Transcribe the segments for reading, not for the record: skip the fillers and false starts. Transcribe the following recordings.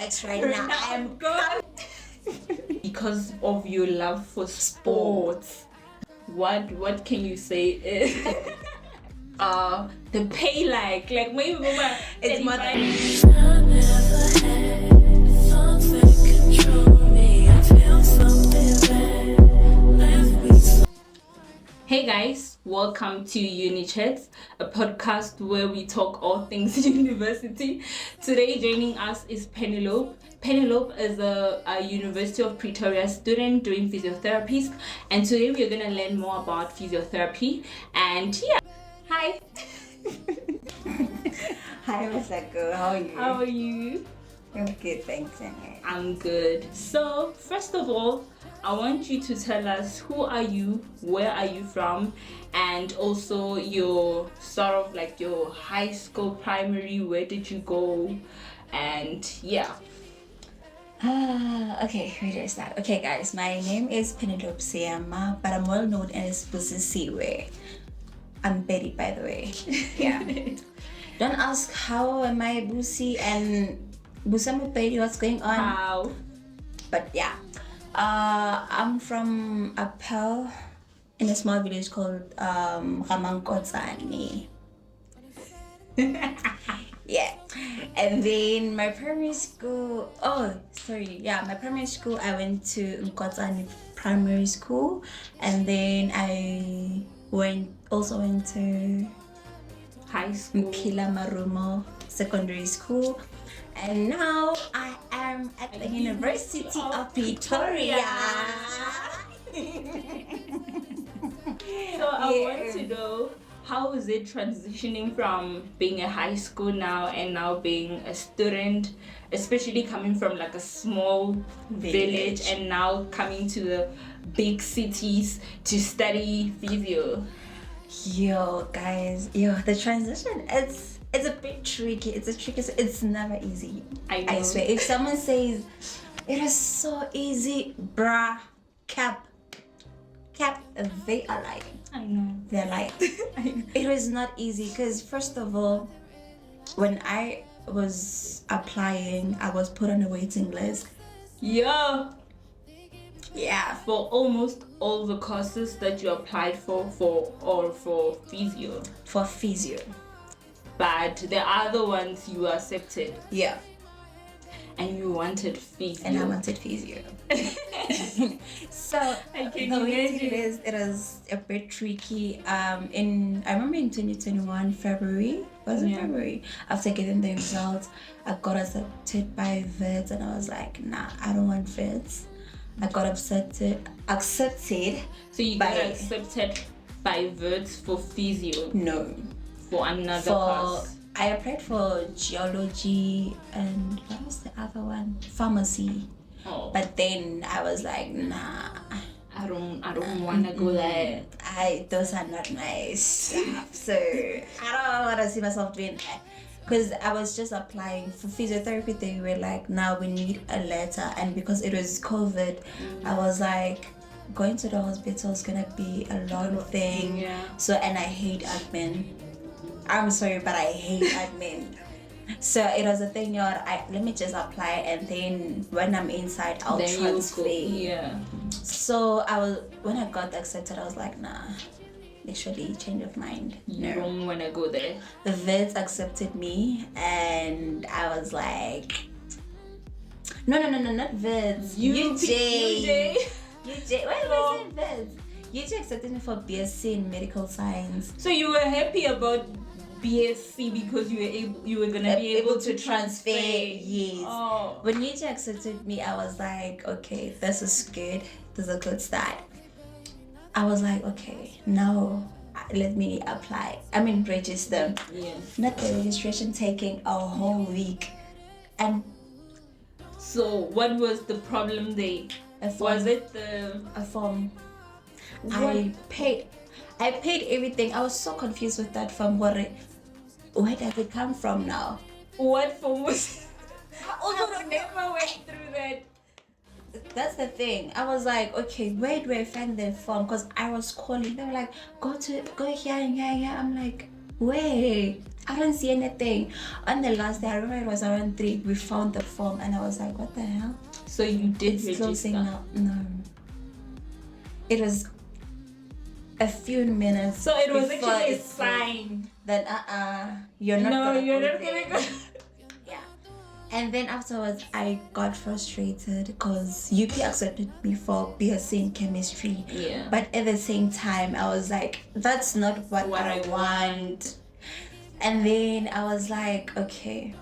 relax right now. I am good. Because of your love for sports, what can you say is the pay like maybe It's more than Hey guys, welcome to Unichats, a podcast where we talk all things university. Today joining us is Penelope. Penelope is a University of Pretoria student doing physiotherapy, and today we're going to learn more about physiotherapy. And yeah, hi. Hi, Masako. How are you? How are you? I'm good, thanks. I'm good. So first of all, I want you to tell us who are you, where are you from, and also your sort of like your high school, primary, where did you go, and yeah. Okay, where do I start? Okay, guys, my name is Penelope Siama, but I'm well known as Busisiwe. I'm Betty, by the way. Yeah. Don't ask how am I Busi and Busama Betty, what's going on? How? But yeah. I'm from Appel in a small village called Ramangkotsani. Yeah. And then my primary school, my primary school, I went to Mkotsani Primary School, and then I went to High school. Mkila Marumo Secondary School. And now I am at the University of Pretoria. So I want to know, how is it transitioning from being a high school now and now being a student, especially coming from like a small village and now coming to the big cities to study physio? The transition, it's a bit tricky. It's never easy. I swear. If someone says it is so easy, bruh, cap, they are lying. I know. They're lying. It was not easy because first of all, when I was applying, I was put on a waiting list. Yeah. For almost all the courses that you applied for physio. For physio. But the other ones you accepted. Yeah. And you wanted physio. And I wanted physio. So the waiting list, it was a bit tricky. I remember in 2021 February, February, after getting the results, I got accepted by vets, and I was like, nah, I don't want vets. I got accepted. So you got accepted by vets for physio? No. For another course? I applied for geology and what was the other one? Pharmacy. Oh. But then I was like, nah. I don't wanna go there. Those are not my stuff. So I don't want to see myself doing that. Because I was just applying for physiotherapy. They were like, now we need a letter. And because it was COVID, I was like, going to the hospital is gonna be a long thing. Yeah. So, and I hate admin. I'm sorry, but I hate admin. So it was a thing, let me just apply, and then when I'm inside, I'll transfer. Yeah. So when I got accepted, I was like, nah, actually change of mind. You don't want to go there. The vets accepted me, and I was like, no, not vets. UJ. Why am I saying vets? UJ accepted me for BSc in medical science. So you were happy about BSc because you were gonna be able to transfer. Yes. Oh. When UJ accepted me, I was like, okay, this is good. This is a good start. I was like, okay, now let me apply. Register. Yeah. Not the registration taking a whole week. And so what was the problem there? Was it a form? What? I paid everything. I was so confused with that form. Where does it come from now? What form was? I never went through that. That's the thing. I was like, okay, where do I find the form? Because I was calling. They were like, go here and here. I'm like, where? I don't see anything. On the last day, I remember it was around 3, we found the form and I was like, what the hell? So you did It's register? closing now. No. It was a few minutes. So it was before actually a it's sign. that you're not gonna you're go not there. gonna go. Yeah. And then afterwards I got frustrated because UP accepted me for BSc in chemistry. Yeah. But at the same time I was like, that's not what I want. And then I was like, okay,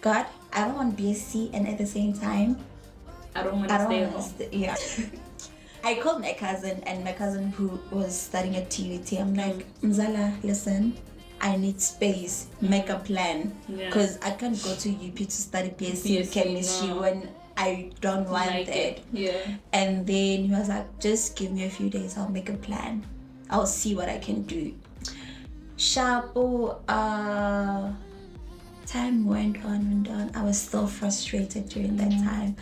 God, I don't want BSc, and at the same time I don't want to stay home. Yeah. I called my cousin, and my cousin who was studying at TUT, I'm like, Mzala, listen, I need space, make a plan, because I can't go to UP to study BSc in chemistry when I don't want like it. Yeah. And then he was like, just give me a few days, I'll make a plan, I'll see what I can do. Shapo, time went on and on. I was still frustrated during that time.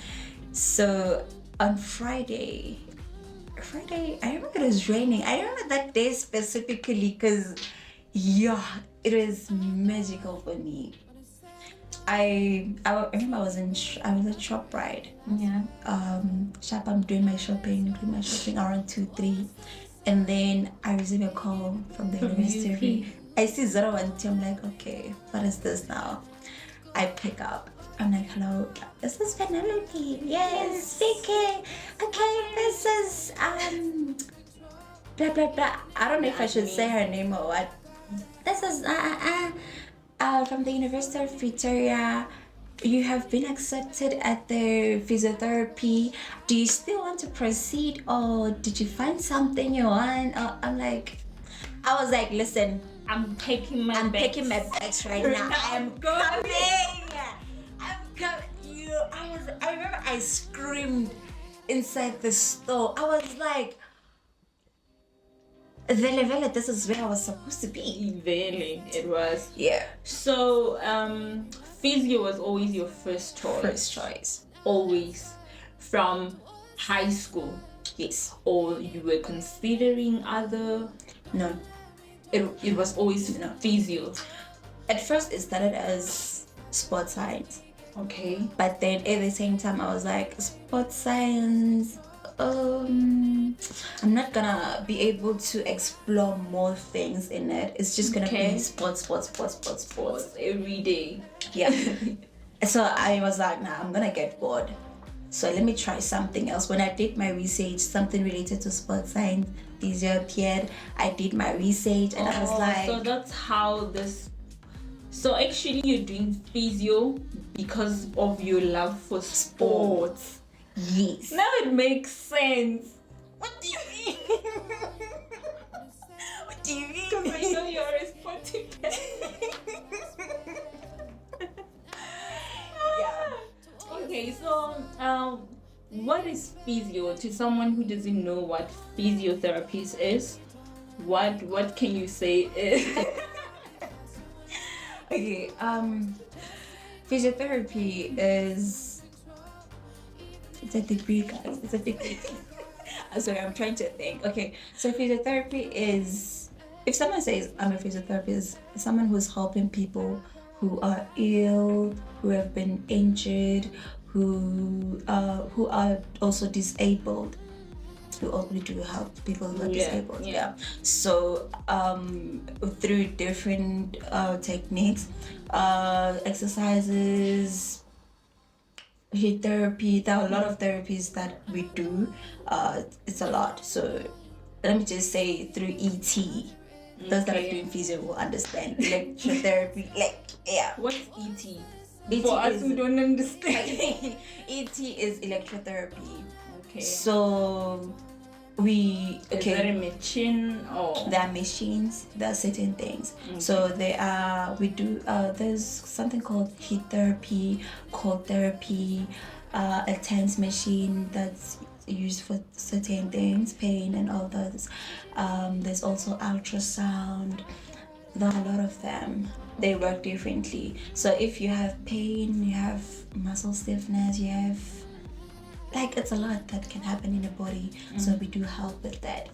So on Friday, I remember it was raining. I remember that day specifically because, yeah, it was magical for me. I remember I was at ShopRite. Yeah. Shop, I'm doing my shopping around 2-3, and then I receive a call from the university. I see 012. I'm like, okay, what is this now? I pick up. I'm like, hello, this is Penelope. Yes, speaking. Okay, this is blah blah blah. I don't know if I should say her name or what. This is from the University of Pretoria. You have been accepted at the physiotherapy. Do you still want to proceed, or did you find something you want? I was like, listen, I'm packing my bags right now. I'm coming. I remember I screamed inside the store. I was like, Vele, this is where I was supposed to be. Really, it was. Yeah. So, physio was always your first choice. Always. From high school. Yes. Or you were considering other? No. It was always physio. At first it started as sports science. Okay. But then at the same time I was like, sports science, I'm not gonna be able to explore more things in it. It's just gonna be sports every day. Yeah. So I was like, nah, I'm gonna get bored. So let me try something else. When I did my research, something related to sports science, physio appeared. I did my research and I was like, so that's how this. So actually you're doing physio because of your love for sports. Yes. Now it makes sense. What do you mean? What do you mean? Because I know you're a sporty person. Yeah. Okay, so what is physio? To someone who doesn't know what physiotherapy is, what can you say is? Okay, physiotherapy is, it's a degree, guys. It's a degree. I'm sorry, I'm trying to think. Okay, so physiotherapy is, if someone says I'm a physiotherapist, someone who's helping people who are ill, who have been injured, who are also disabled. We only do help people who are disabled. Yeah. So through different techniques, exercises, heat therapy, there are a lot of therapies that we do. It's a lot. So let me just say through ET. Those that are doing physio will understand. Electrotherapy, What's ET? ET For us who don't understand. ET is electrotherapy. Okay. So is that a machine or? There are machines. There are certain things. Okay. So we do. There's something called heat therapy, cold therapy, a TENS machine that's used for certain things, pain and all those. There's also ultrasound. There are a lot of them. They work differently. So if you have pain, you have muscle stiffness, you have, it's a lot that can happen in the body. So we do help with that.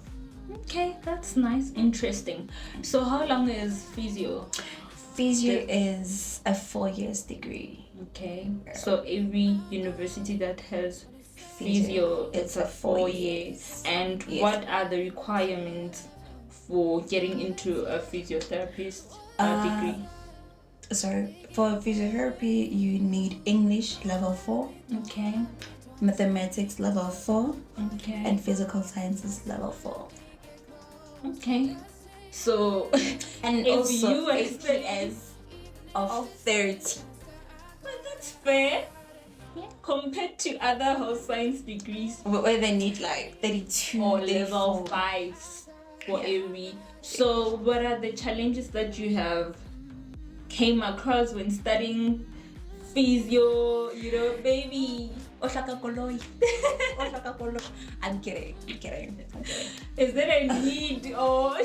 Okay, that's nice. Interesting. So how long is physio? Physio is a 4 years degree. Okay. So every university that has physio, it's a 4 years. And Yes. what are the requirements for getting into a physiotherapist degree? So for physiotherapy, you need English level 4, Okay. mathematics level 4, Okay. and physical sciences level 4. Okay. So And if also you are APS of 30. But that's fair. Compared to other health science degrees Where they need like 32 or level 34. 5 for Yeah. every. So what are the challenges that you have came across when studying physio, baby? I'm kidding. Is there a need or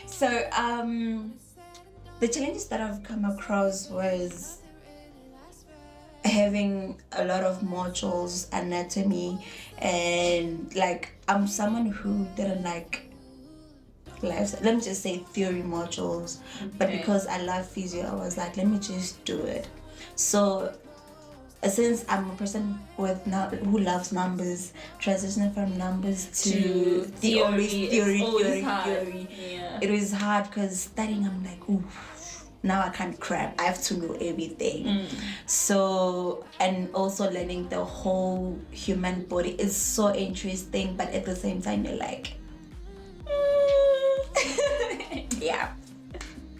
So the challenges that I've come across was having a lot of modules, anatomy, and like I'm someone who didn't like let me just say theory modules, but Okay. because I love physio, I was like, let me just do it. So since I'm a person who loves numbers, transitioning from numbers to theory, theory, hard. Yeah. it was hard because studying, I'm like, ooh, now I can't cram. I have to know everything. So, and also learning the whole human body is so interesting, but at the same time, you're like, yeah.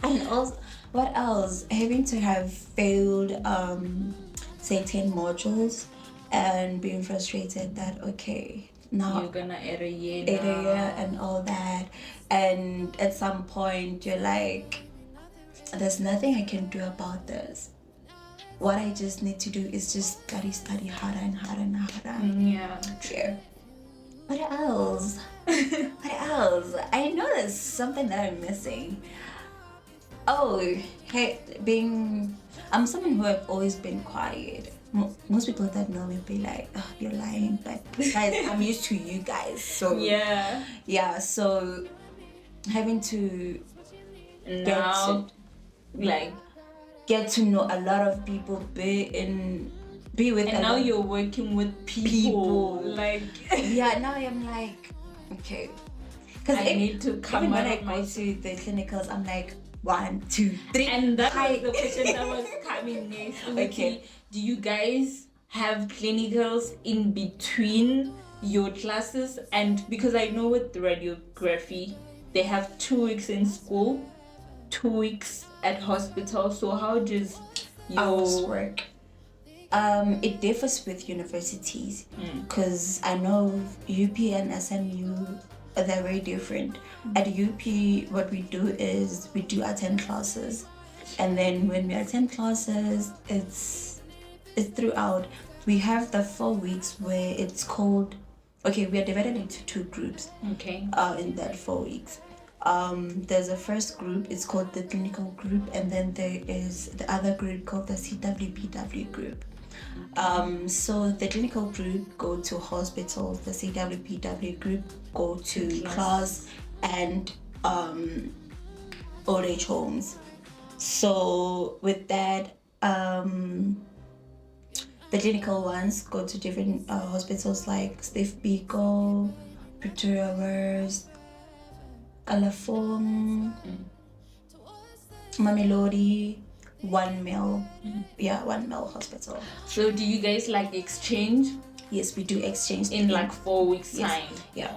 And also, what else? Having to have failed, say 10 modules and being frustrated that, okay, now You're gonna add a year area and all that, and at some point you're like, there's nothing I can do about this. What I just need to do is just study harder and harder and harder. Yeah. Yeah. What else? What else? I know there's something that I'm missing. Oh, hey, I'm someone who have always been quiet. Most people that know me be like, oh, you're lying, but guys, I'm used to you guys, so Yeah. so having to Now, get to know a lot of people, be with and a now lot- you're working with people. yeah, now I'm like, okay, because I need to come even when out I of go my to the clinicals, I'm like 1, 2, 3, And that was the question that was coming next. Okay. Do you guys have clinicals in between your classes? And because I know with the radiography, they have 2 weeks in school, 2 weeks at hospital. So how does hours your work? It differs with universities because I know UP and SMU, they're very different. At UP, what we do is we do attend classes, and then when we attend classes, it's throughout. We have the 4 weeks where it's called, okay, we are divided into 2 groups. Okay. In that 4 weeks. There's a first group, it's called the clinical group, and then there is the other group called the CWPW group. So the clinical group go to hospitals, the CWPW group go to class and old age homes. So with that, the clinical ones go to different hospitals like Steve Biko, Pretoria West, Alafong, Mamelodi, 1 mil. Yeah, 1 mil hospital. So do you guys exchange Yes, we do exchange in 4 weeks Yes. time? Yeah.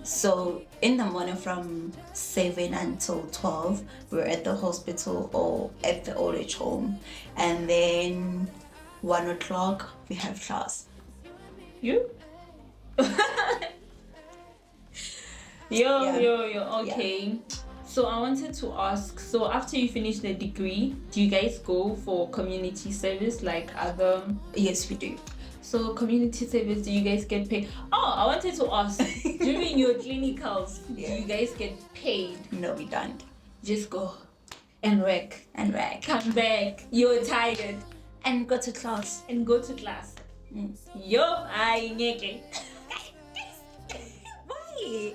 So in the morning from 7 until 12, we're at the hospital or at the old age home, and then 1 o'clock we have class. You? Yo. Okay. So I wanted to ask, so after you finish the degree, do you guys go for community service like other? Yes, we do. So community service, do you guys get paid? Oh, I wanted to ask, during your clinicals, do you guys get paid? No, we don't. Just go and work. And right. Come back, you're tired, And go to class. and go to class. Yo, I ngeke. Why?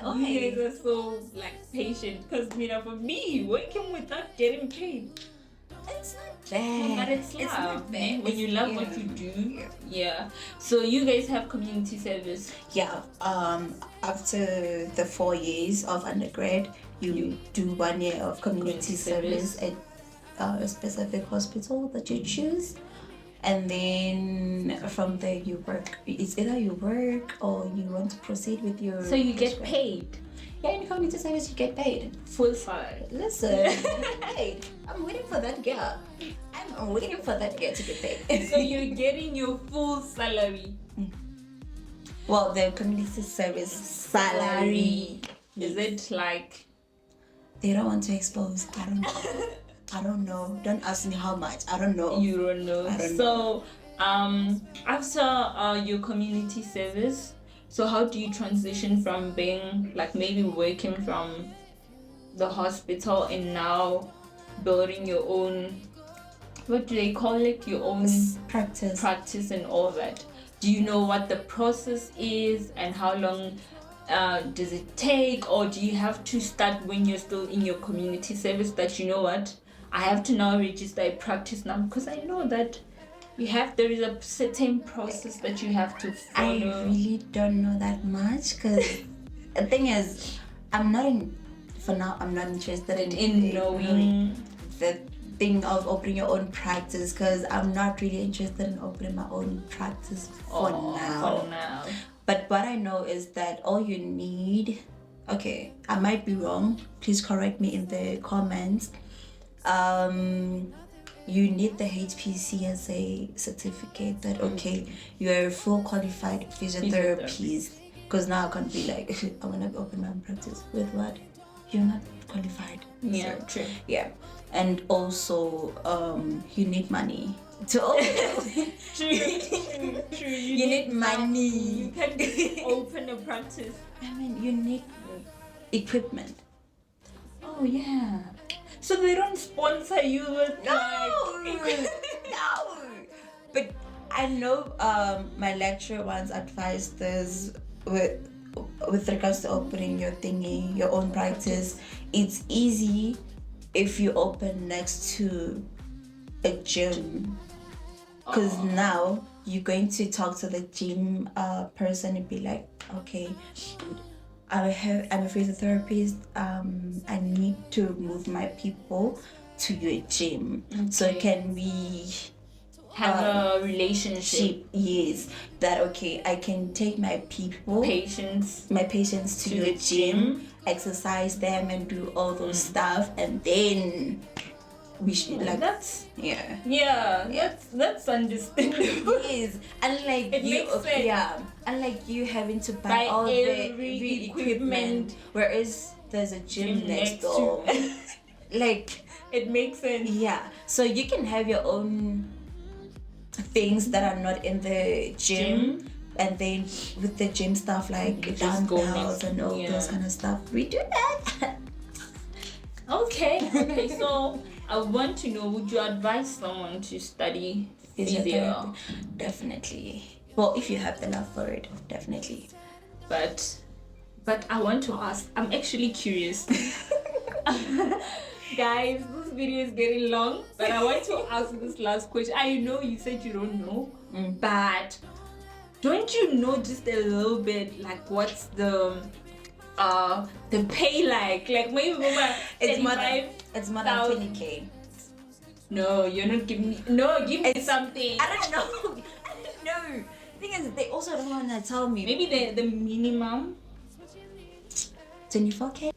You guys are so like patient. Because for me, working without getting paid, it's not bad. but it's not love. bad. When you love what you do. Yeah. So you guys have community service. Yeah. After the 4 years of undergrad, you do 1 year of community service at a specific hospital that you choose, and then from there you work. It's either you work or you want to proceed with your. So you get paid. Yeah, in community service you get paid. Full salary. Listen, hey, I'm waiting for that girl. I'm waiting for that girl to get paid. So you're getting your full salary. Well, the community service salary. Is it like? They don't want to expose. I don't know. I don't know. Don't ask me how much. I don't know. You don't know. I don't know. After your community service, so how do you transition from being like maybe working from the hospital and now building your own, what do they call it? Your own practice and all that. Do you know what the process is and how long does it take, or do you have to start when you're still in your community service that you know what, I have to now register a practice now? Because I know that there is a certain process that you have to follow. I really don't know that much because the thing is, I'm not interested in knowing the thing of opening your own practice, because I'm not really interested in opening my own practice for now. But what I know is that all you need, okay, I might be wrong, please correct me in the comments. You need the HPCSA certificate that, okay, you're a full qualified physiotherapist. Because now I can't be like, I want to open my own practice. With what? You're not qualified. Yeah, so, true. Yeah. And also, you need money to open. True. You need money. You can open a practice. I mean, you need equipment. Oh yeah. So they don't sponsor you with no. But I know my lecturer once advised us with regards to opening your own practice. It's easy if you open next to a gym, because now you're going to talk to the gym person and be like, okay, I'm a physiotherapist. I need to move my people to your gym. Okay. So can we have a relationship? Yes, that okay, I can take my patients to your gym, exercise them and do all those stuff, and then we should that's understandable. Yes, unlike it makes sense. Yeah, unlike you having to buy all the equipment, whereas there's a gym next door. Like it makes sense. Yeah, so you can have your own things that are not in the gym. And then with the gym stuff like dumbbells and all those kind of stuff, we do that. Okay. So I want to know, would you advise someone to study physio? Definitely. Well, if you have the love for it, definitely. But I want to ask, I'm actually curious. Guys, this video is getting long, but I want to ask this last question. I know you said you don't know, but don't you know just a little bit like what's the pay like maybe it's more than 20K. No, you're not giving me. No, give me something. I don't know. No. The thing is, they also don't want to tell me. Maybe the minimum 24K.